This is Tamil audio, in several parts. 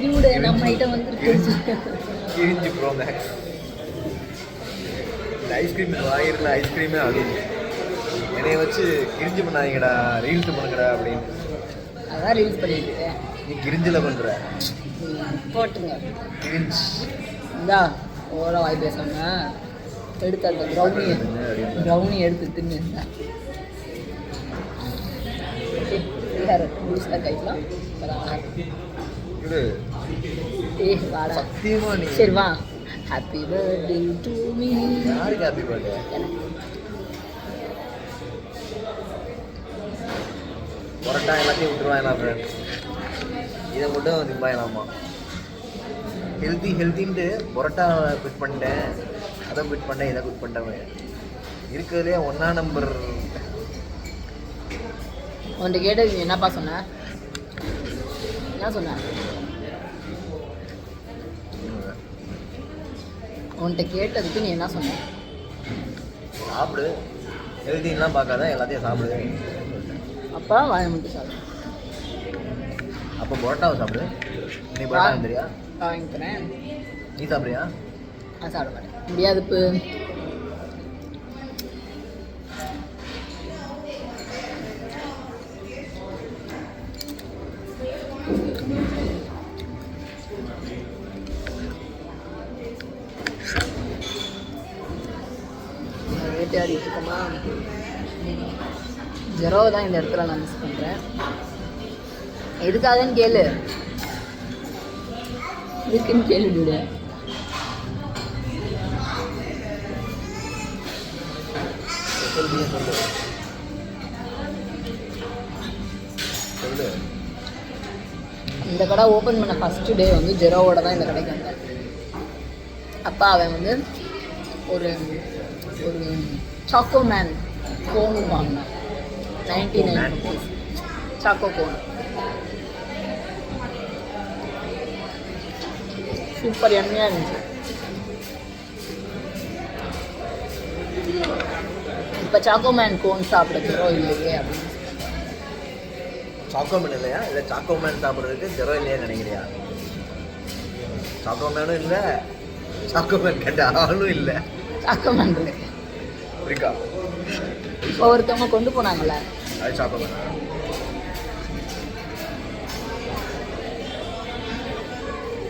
டியூடு நம்ம ஐட்டம் வந்து கிழிஞ்சு ப்ரோ மேக்ஸ். இந்த ஐஸ்கிரீம் வாங்கிருந்த ஐஸ்கிரீமே அழுது என்னைய வச்சு கிரிஞ்சு பண்ணாதீங்கடா, ரீல்ஸ் பண்ணுங்கடா அப்படின்னு. அதான் ரீல்ஸ் பண்ணிட்டு இருக்கேன். நீ கிரிஞ்சில் பண்ணுற போட்டுங்க கிரிஞ்ச். இந்தா ஓரா வாய் பேசாம எடுத்து அந்த ப்ரௌனி எடுத்து தின்னு கைக்கலாம். ஏ வாடா சத்தியமா நீ சரி வா. Happy birthday to me. யாருக்கு ஹாப்பி பர்த்டே? பொரோட்டா எல்லாத்தையும் விட்டுருவாங்களா ஃப்ரெண்ட்? இதை மட்டும் திம்பாயலாமா? ஹெல்த்தின்ட்டு பொரோட்டா குவிட் பண்ணிட்டேன், அதை குவிட் பண்ணிட்டேன், இதை குவிட் பண்ணிட்டேன். இருக்கிறதுலே 1ஆம் நம்பர். உன்கிட்ட கேட்டது என்னப்பா சொன்ன? என்ன சொன்ன? உன்கிட்ட கேட்டதுக்கு நீ என்ன சொன்ன? சாப்பிடு, ஹெல்த்தின்லாம் பார்க்காத, எல்லாத்தையும் சாப்பிடு. அப்பா வாய மட்டும் சாப்பிடு. அப்போ பரோட்டாவை சாப்பிடு. நீ பரோட்டா வந்துறியா? வாங்கிக்கிறேன். நீ சாப்பிட்றியா? நான் சாப்பிட மாட்டேன், முடியாது. இப்போ வேட்டையாடிட்டு இருக்கோமா? ஜெரோவை தான் இந்த இடத்துல நான் மிஸ் பண்ணுறேன். எதுக்காகன்னு கேளு, இருக்குன்னு கேள்விடு. இந்த கடை ஓப்பன் பண்ண ஃபஸ்ட்டு டே வந்து ஜெரோவோட தான் இந்த கடைக்கு வந்தேன். அப்பா அவன் வந்து ஒரு ஒரு சாக்கோ மேன் கோன் வாங்கினான். 99 rupees சாக்கோ கோன். சூப்பர் எம்மையாக இருந்துச்சு. இப்போ சாக்கோ மேன் கோன் சாப்பிட ஜெரோ இல்லையே அப்படின்னு. சாக்கோ மேன் இல்லையா? இல்லை சாக்கோ மேன் சாப்பிட்றதுக்கு ஜெரோ இல்லையா நினைக்கிறியா? சாக்கோ மேனும் இல்லை, சாக்கோ மேன் கேட்ட ஆளும் இல்லை. சாக்கோ மேன் இருக்கு இருக்கா? இப்போ ஒருத்தவங்க கொண்டு போனாங்கல்ல, அது சாக்கோ மேன்.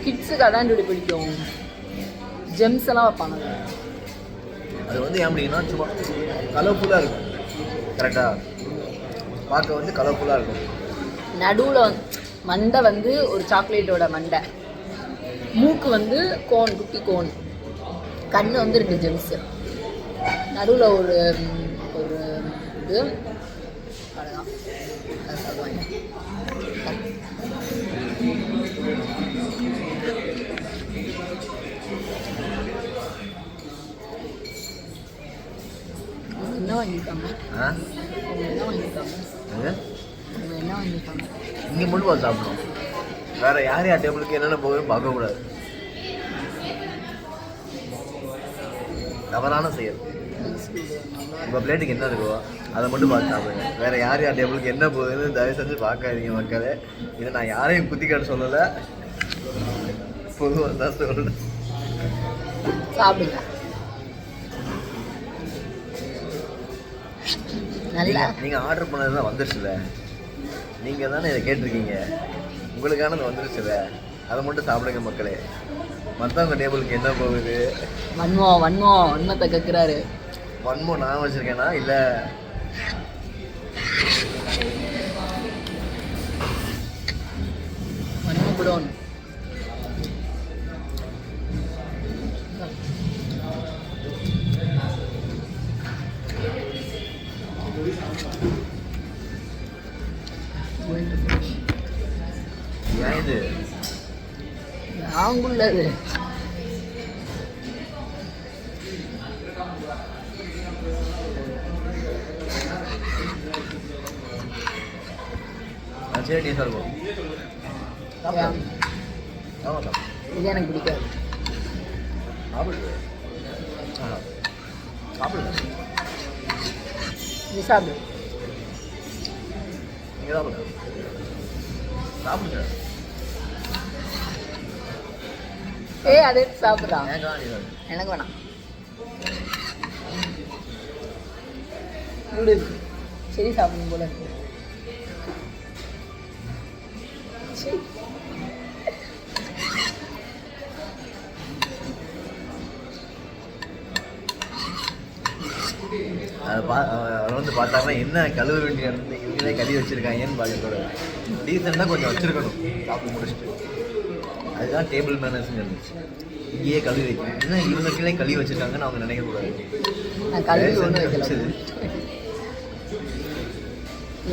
கிட்ஸுக்கு அதான் இப்படி பிடிக்கும். ஜெம்ஸ் எல்லாம் வைப்பாங்க. அது வந்து ஏன் அப்படின்னா சும்மா கலர்ஃபுல்லாக இருக்கும். கரெக்டாக பார்க்க வந்து கலர்ஃபுல்லாக இருக்கும். நடுவில் மண்டை வந்து ஒரு சாக்லேட்டோட மண்டை, மூக்கு வந்து கோன், குட்டி கோன், கண்ணு வந்து 2 ஜெம்ஸு, நடுவில் ஒரு ஒரு இது. அவ்வளோதான், அது சொல்லுவாங்க. என்ன வாங்கியிருக்காங்க? அவங்க என்ன வாங்கியிருக்காங்க? அவங்க என்ன வாங்கியிருக்காங்க? இங்கே மட்டும் பார்த்து சாப்பிடணும். வேறு யார் யார் டேபிளுக்கு என்னென்ன போகுதுன்னு பார்க்கக்கூடாது. தவறான செயல். உங்கள் பிளேட்டுக்கு என்ன இருக்கோ அதை மட்டும் பார்த்து சாப்பிடுங்க. வேறு யார் யார் டேபிளுக்கு என்ன போகுதுன்னு தயவு செஞ்சு பார்க்காதீங்க மக்களே. இதை நான் யாரையும் குத்திக்காட்டு சொல்லலை, பொதுவாக தான் சொல்கிறேன். சாப்பிடுங்க நல்லா. நீங்கள் ஆர்டர் பண்ணது தான் வந்துருச்சுல, நீங்கள் தானே இதை கேட்டிருக்கீங்க, உங்களுக்கானது வந்துருச்சுல, அதை மட்டும் சாப்பிடுங்க மக்களே. மற்றவங்க டேபிளுக்கு என்ன போகுது? வன்மத்தை கேட்குறாரு. வன்மம் நான் வச்சுருக்கேனா? இல்லை வன்மம் புரோன். ஏன் இது நாங்குள்ளது சரி டீசல் இருக்கும். ஆமாம், இது எனக்கு பிடிக்காது. சாப்பிடுது சாப்பிடுங்க. நீ சாப்பிடு. நீங்கள் சாப்பிடுங்க சாப்பிடுங்க. ஏய் அதை எடுத்து சாப்பிட்றா. எனக்கு வேணாம், நீ சாப்பிடு. எனக்கு வேணாம். நூடுல்ஸ் சரி சாப்பிடணும் போல இருக்கு. சரி. அதை வந்து பார்த்தாங்கன்னா என்ன கழுவ வேண்டிய இடத்துல இவங்களே கழுவி வச்சிருக்காங்கன்னு பார்க்கக்கூட டீசெண்டாக கொஞ்சம் வச்சிருக்கணும் சாப்பிட்டு முடிச்சுட்டு. அதுதான் டேபிள் மேனர்ஸ்னு இருந்துச்சு. இங்கேயே கழுவி வைக்கணும். என்ன இவங்க கீழே கழுவி வச்சிருக்காங்கன்னு அவங்க நினைக்கக்கூடாது. நான் கழுவி ஒன்றும் வைக்கல.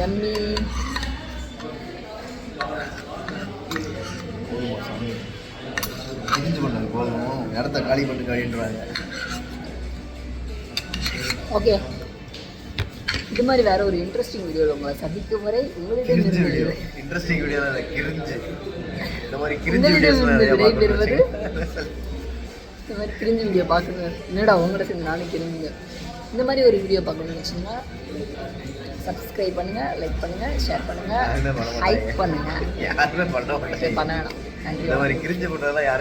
எம்மி. போதுமா சாமி, பிரிஞ்சு பண்ணது போதும், இடத்த காலி பண்ணு காலின்றாங்க. ஓகே, இது மாதிரி வேற ஒரு இன்ட்ரெஸ்டிங் வீடியோவில் உங்களை சந்திக்கும் வரை உங்களிடம் கிரிஞ்சு வீடியோ, இன்ட்ரெஸ்டிங் வீடியோ இல்லை, கிரிஞ்சு. இந்த மாதிரி கிரிஞ்சு வீடியோஸ் விடைபெறுவது. இந்த மாதிரி கிரிஞ்சு வீடியோ பார்க்கணும். என்னடா உங்களோட சேர்ந்து நானும் கிரிஞ்சுங்க. இந்த மாதிரி ஒரு வீடியோ பார்க்கணும்னு வச்சுன்னா சப்ஸ்கிரைப் பண்ணுங்க, லைக் பண்ணுங்க, ஷேர் பண்ணுங்க, ஹைப் பண்ணுங்க. யாருமே பண்ண மாட்டாங்க. பண்ண வேணாம். நன்றி. இந்த மாதிரி கிரிஞ்சு பண்ணுறதெல்லாம் யாரும்